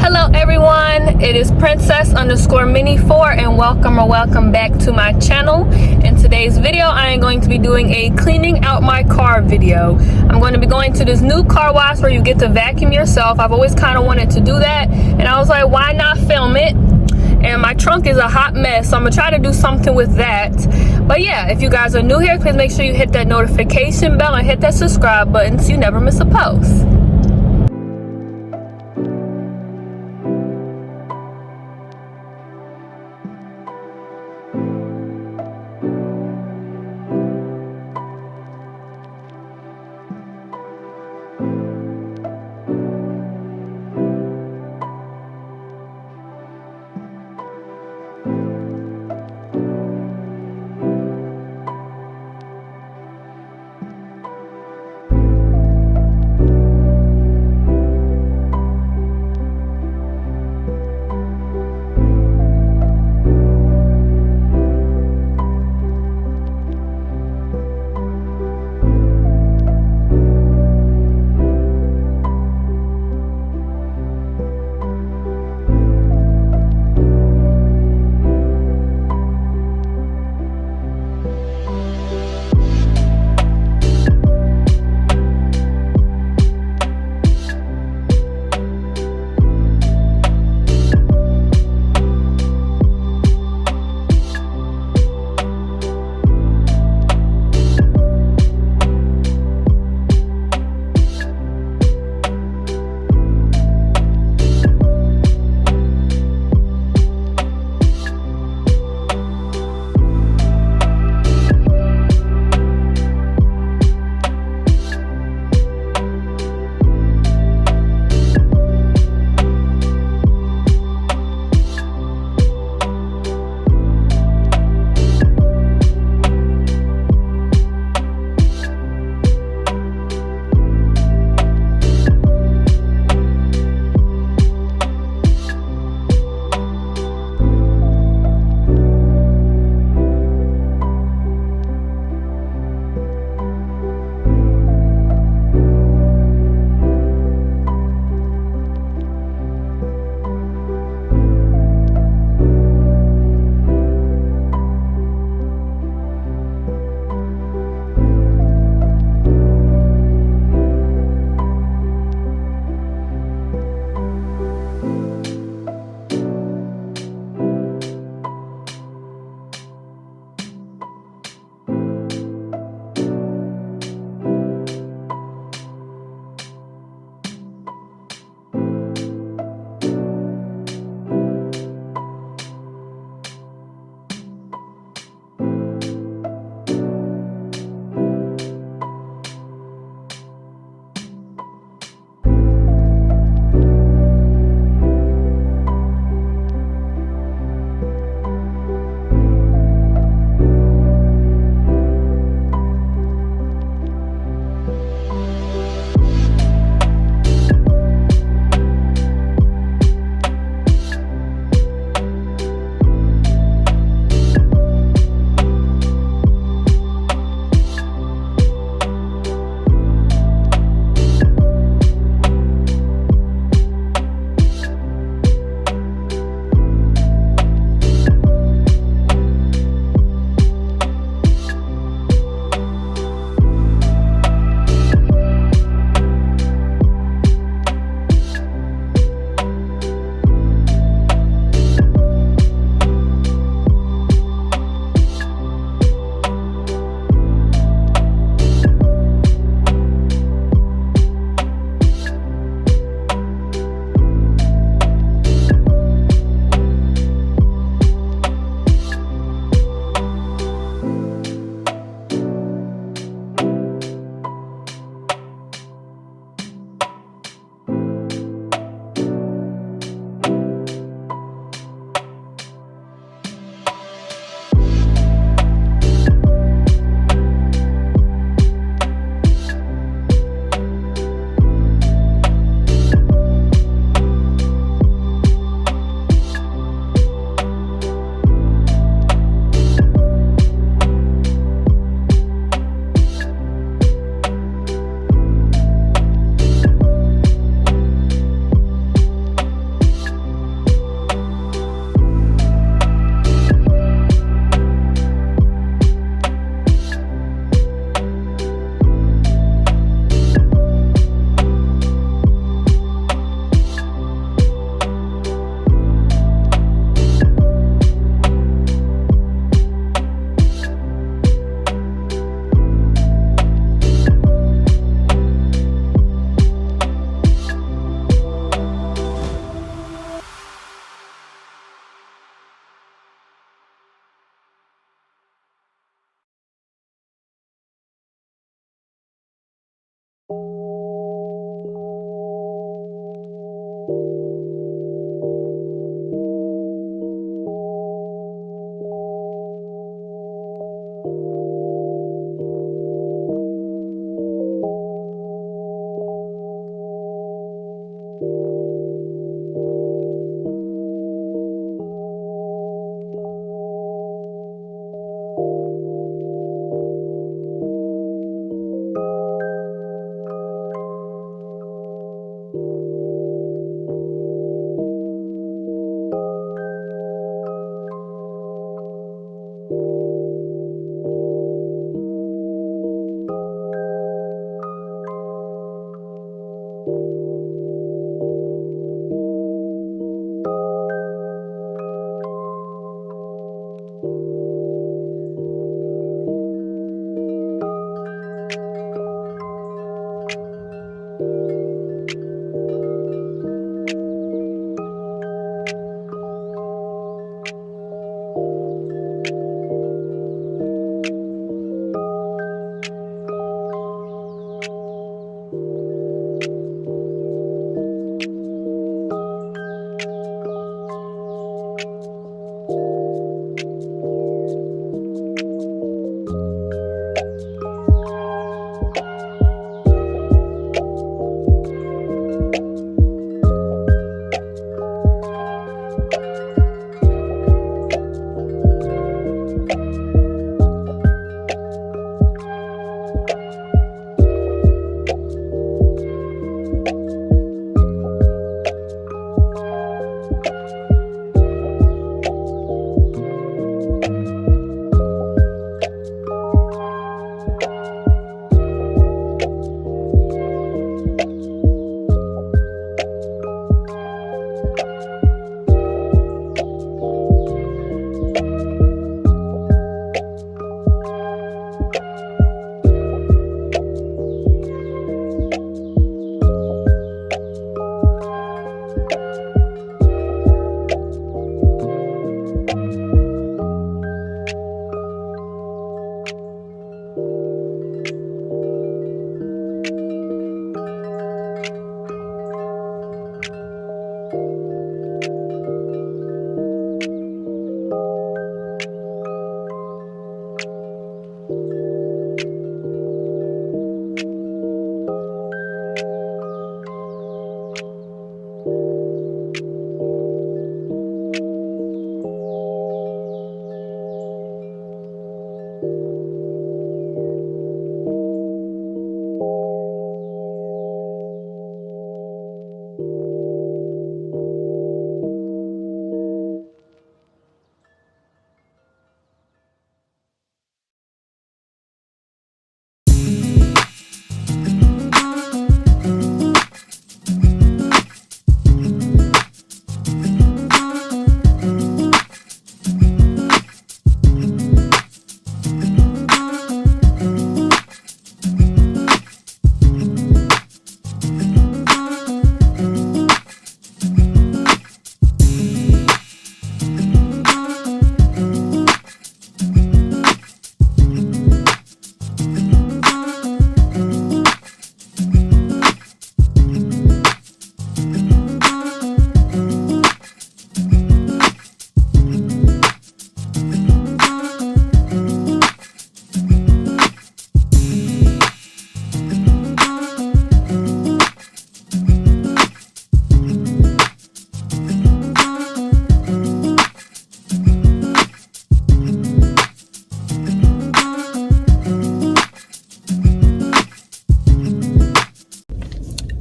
Hello everyone, it is Princess underscore Mini 4 and welcome back to my channel. In today's video I am going to be doing a cleaning out my car video. I'm going to be going to this new car wash where you get to vacuum yourself. I've always kind of wanted to do that and I was like, why not film it? And my trunk is a hot mess, so I'm gonna try to do something with that. But yeah, if you guys are new here, please make sure you hit that notification bell and hit that subscribe button so you never miss a post.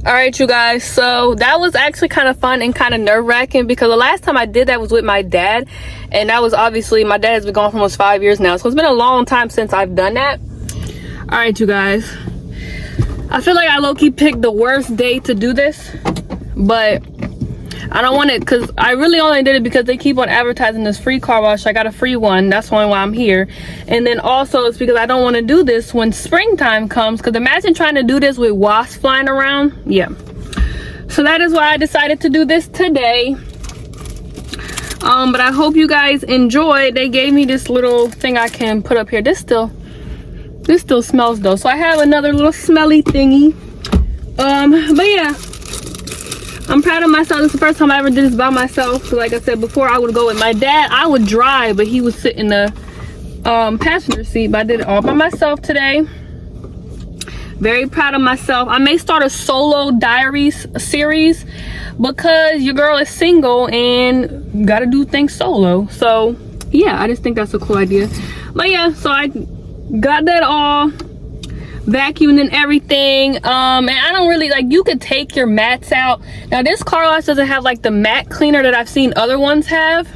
All right, you guys, so that was actually kind of fun and kind of nerve-wracking because the last time I did that was with my dad, and that was obviously, my dad has been gone for almost 5 years now, so it's been a long time since I've done that. All right, you guys, I feel like I low-key picked the worst day to do this, but I don't want it because I really only did it because they keep on advertising this free car wash. I got a free one, that's the only why I'm here. And then also it's because I don't want to do this when springtime comes, because imagine trying to do this with wasps flying around. Yeah, so that is why I decided to do this today. But I hope you guys enjoyed. They gave me this little thing I can put up here. This still smells though, so I have another little smelly thingy. But yeah, I'm proud of myself. This is the first time I ever did this by myself. So like I said before, I would go with my dad. I would drive, but he would sit in the passenger seat. But I did it all by myself today. Very proud of myself. I may start a solo diaries series because your girl is single and gotta do things solo. So yeah, I just think that's a cool idea. But yeah, so I got that all vacuumed and everything, and I don't really like, you could take your mats out. Now this car wash doesn't have like the mat cleaner that I've seen other ones have,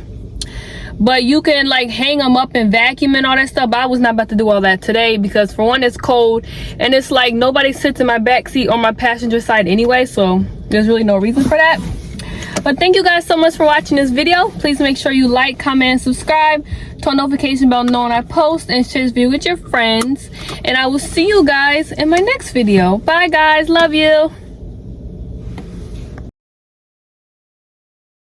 but you can like hang them up and vacuum and all that stuff. But I was not about to do all that today because for one, it's cold, and it's like nobody sits in my back seat or my passenger side anyway, so there's really no reason for that. But thank you guys so much for watching this video. Please make sure you like, comment, and subscribe. Turn notification bell knowing I post, and share this video with your friends. And I will see you guys in my next video. Bye guys, love you.